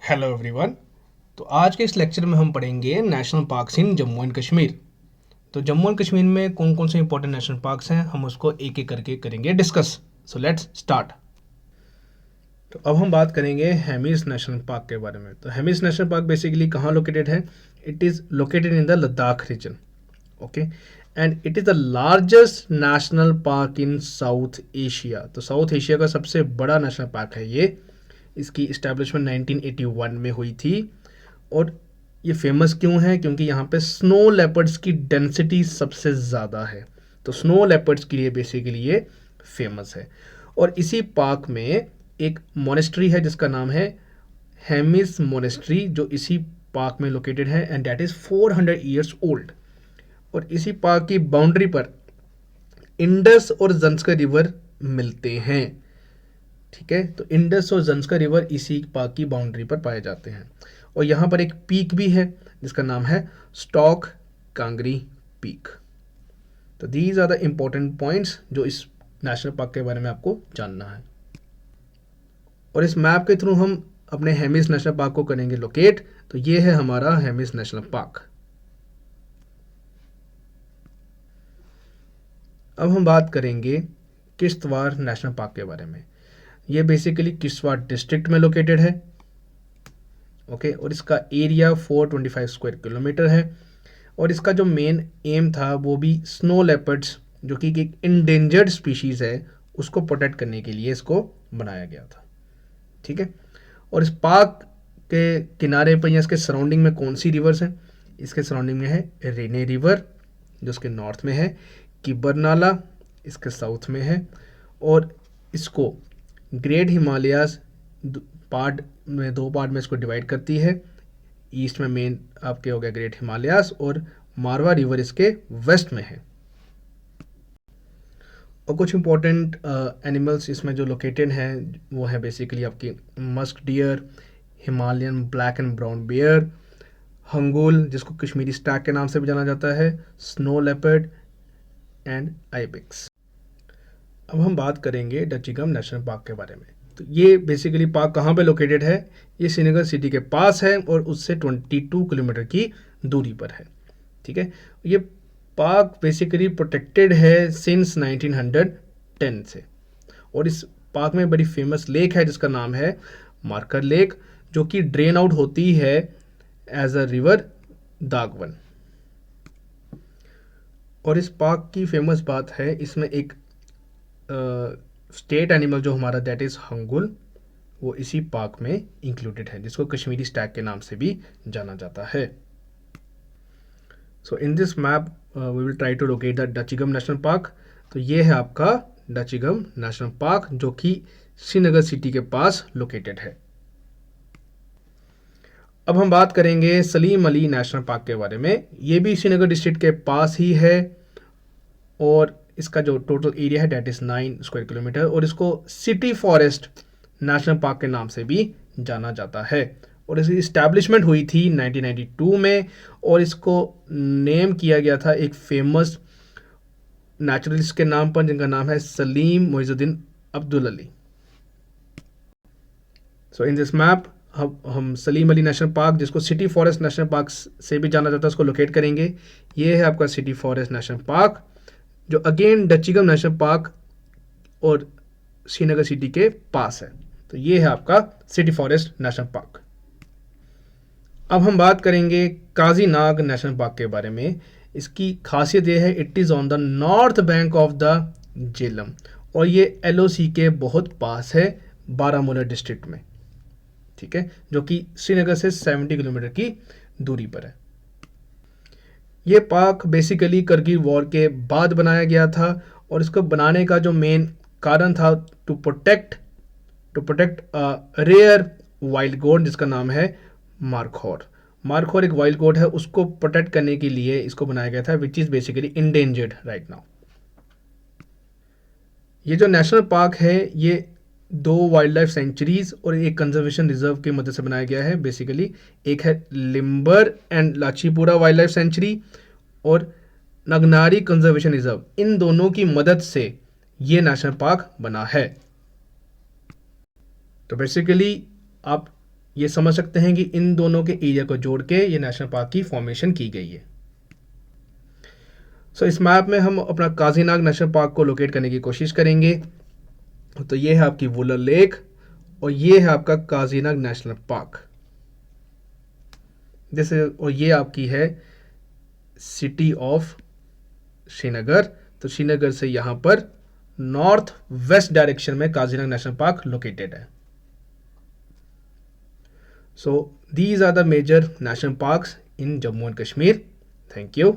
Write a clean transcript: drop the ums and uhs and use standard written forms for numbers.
Hello everyone. तो आज के इस लेक्चर में हम पढ़ेंगे national parks in Jammu and Kashmir. तो जम्मू एंड कश्मीर में कौन कौन से इंपॉर्टेंट नेशनल पार्क्स हैं, हम उसको एक एक करके करेंगे डिस्कस। So let's start. तो अब हम बात करेंगे हेमिस नेशनल पार्क के बारे में। तो हेमिस नेशनल पार्क बेसिकली कहाँ लोकेटेड है? It is located in the Ladakh region. Okay, and it is the largest national park in South Asia. तो साउथ एशिया का सबसे बड़ा नेशनल पार्क है ये। इसकी इस्टेब्लिशमेंट 1981 में हुई थी। और ये फेमस क्यों है? क्योंकि यहाँ पे स्नो लेपर्ड्स की डेंसिटी सबसे ज़्यादा है। तो स्नो लेपर्ड्स के लिए बेसिकली ये फेमस है। और इसी पार्क में एक मोनेस्ट्री है जिसका नाम है हेमिस मोनेस्ट्री, जो इसी पार्क में लोकेटेड है, and that is 400 years old. और इसी पार्क की बाउंड्री पर इंडस और जंस्कर रिवर मिलते हैं। ठीक है, तो इंडस और जंस्कर रिवर इसी पार्क की बाउंड्री पर पाए जाते हैं। और यहाँ पर एक पीक भी है जिसका नाम है स्टॉक कांगरी पीक। तो these are the important points जो इस नेशनल पार्क के बारे में आपको जानना है। और इस मैप के थ्रू हम अपने हेमिस नेशनल पार्क को करेंगे लोकेट। तो ये है हमारा हेमिस नेशनल पार्क। अब हम बात करेंगे किश्तवाड़ नेशनल पार्क के बारे में। ये बेसिकली किश्तवाड़ डिस्ट्रिक्ट में लोकेटेड है। ओके, और इसका एरिया 425 स्क्वायर किलोमीटर है। और इसका जो मेन एम था वो भी स्नो लेपर्ड्स, जो कि एक इंडेंजर्ड स्पीशीज़ है, उसको प्रोटेक्ट करने के लिए इसको बनाया गया था। ठीक है, और इस पार्क के किनारे पर या इसके सराउंडिंग में कौन सी रिवर्स हैं? इसके सराउंडिंग में है रेने रिवर जो इसके नॉर्थ में है, किबर नाला इसके साउथ में है, और इसको ग्रेट हिमालयाज पार्ट में, दो पार्ट में इसको डिवाइड करती है। ईस्ट में मेन आपके हो गया ग्रेट हिमालयाज, और मारवा रिवर इसके वेस्ट में है। और कुछ इंपॉर्टेंट एनिमल्स इसमें जो लोकेटेड हैं वो है बेसिकली आपकी musk deer, Himalayan black and brown bear, hangul जिसको कश्मीरी स्टैग के नाम से भी जाना जाता है, स्नो लेपर्ड एंड आइबेक्स। अब हम बात करेंगे डचीगम नेशनल पार्क के बारे में। तो ये बेसिकली पार्क कहाँ पे लोकेटेड है? ये श्रीनगर सिटी के पास है और उससे 22 किलोमीटर की दूरी पर है। ठीक है, ये पार्क बेसिकली प्रोटेक्टेड है सिंस 1910 से। और इस पार्क में बड़ी फेमस लेक है जिसका नाम है मार्कर लेक, जो कि ड्रेन आउट होती है एज अ रिवर दागवन। और इस पार्क की फेमस बात है, इसमें एक स्टेट एनिमल जो हमारा दैट इज़ हंगुल, वो इसी पार्क में इंक्लूडेड है, जिसको कश्मीरी स्टैग के नाम से भी जाना जाता है। So in this map we will try to locate the Dachigam National Park. तो ये है आपका डचीगम नेशनल पार्क, जो कि श्रीनगर सिटी के पास लोकेटेड है। अब हम बात करेंगे सलीम अली नेशनल पार्क के बारे में। ये भी श्रीनगर डिस्ट्रिक्ट के पास ही है, और इसका जो टोटल एरिया है डेट इज़ 9 स्क्वायर किलोमीटर, और इसको सिटी फॉरेस्ट नेशनल पार्क के नाम से भी जाना जाता है। और इसकी इस्टेब्लिशमेंट हुई थी 1992 में, और इसको नेम किया गया था एक फेमस नेचुरलिस्ट के नाम पर, जिनका नाम है सलीम मोइजुद्दीन अब्दुल अली। सो इन दिस मैप हम सलीम अली नेशनल पार्क, जिसको सिटी फॉरेस्ट नेशनल पार्क से भी जाना जाता है, उसको लोकेट करेंगे। ये है आपका सिटी फॉरेस्ट नेशनल पार्क, जो अगेन डचीगम नेशनल पार्क और श्रीनगर सिटी के पास है। तो ये है आपका सिटी फॉरेस्ट नेशनल पार्क। अब हम बात करेंगे काजी नाग नेशनल पार्क के बारे में। इसकी खासियत ये है, it is on the north bank of the Jhelum, और ये LOC के बहुत पास है, बारामूला डिस्ट्रिक्ट में। ठीक है, जो कि श्रीनगर से 70 किलोमीटर की दूरी पर है। ये पार्क बेसिकली करगिल वॉर के बाद बनाया गया था, और इसको बनाने का जो मेन कारण था to protect rare wild goat जिसका नाम है मार्खोर। मार्खोर एक वाइल्ड गोट है, उसको प्रोटेक्ट करने के लिए इसको बनाया गया था, which is basically endangered right now. ये जो नेशनल पार्क है ये 2 वाइल्ड लाइफ सेंचुरीज और एक कंजर्वेशन रिजर्व की मदद से बनाया गया है। बेसिकली एक है Limber and Lachipora wild life sanctuary, और नगनारी कंजर्वेशन रिजर्व। इन दोनों की मदद से ये नेशनल पार्क बना है। तो बेसिकली आप ये समझ सकते हैं कि इन दोनों के एरिया को जोड़ के ये नेशनल पार्क की फॉर्मेशन की गई है। सो इस मैप में हम अपना काजीनाग नेशनल पार्क को लोकेट करने की कोशिश करेंगे। तो ये है आपकी वुलर लेक और ये है आपका काजीनाग नेशनल पार्क। जैसे और ये आपकी है सिटी ऑफ श्रीनगर। तो श्रीनगर से यहाँ पर नॉर्थ वेस्ट डायरेक्शन में काजीरंगा नेशनल पार्क लोकेटेड है। So these are the major national parks in Jammu and Kashmir. Thank you.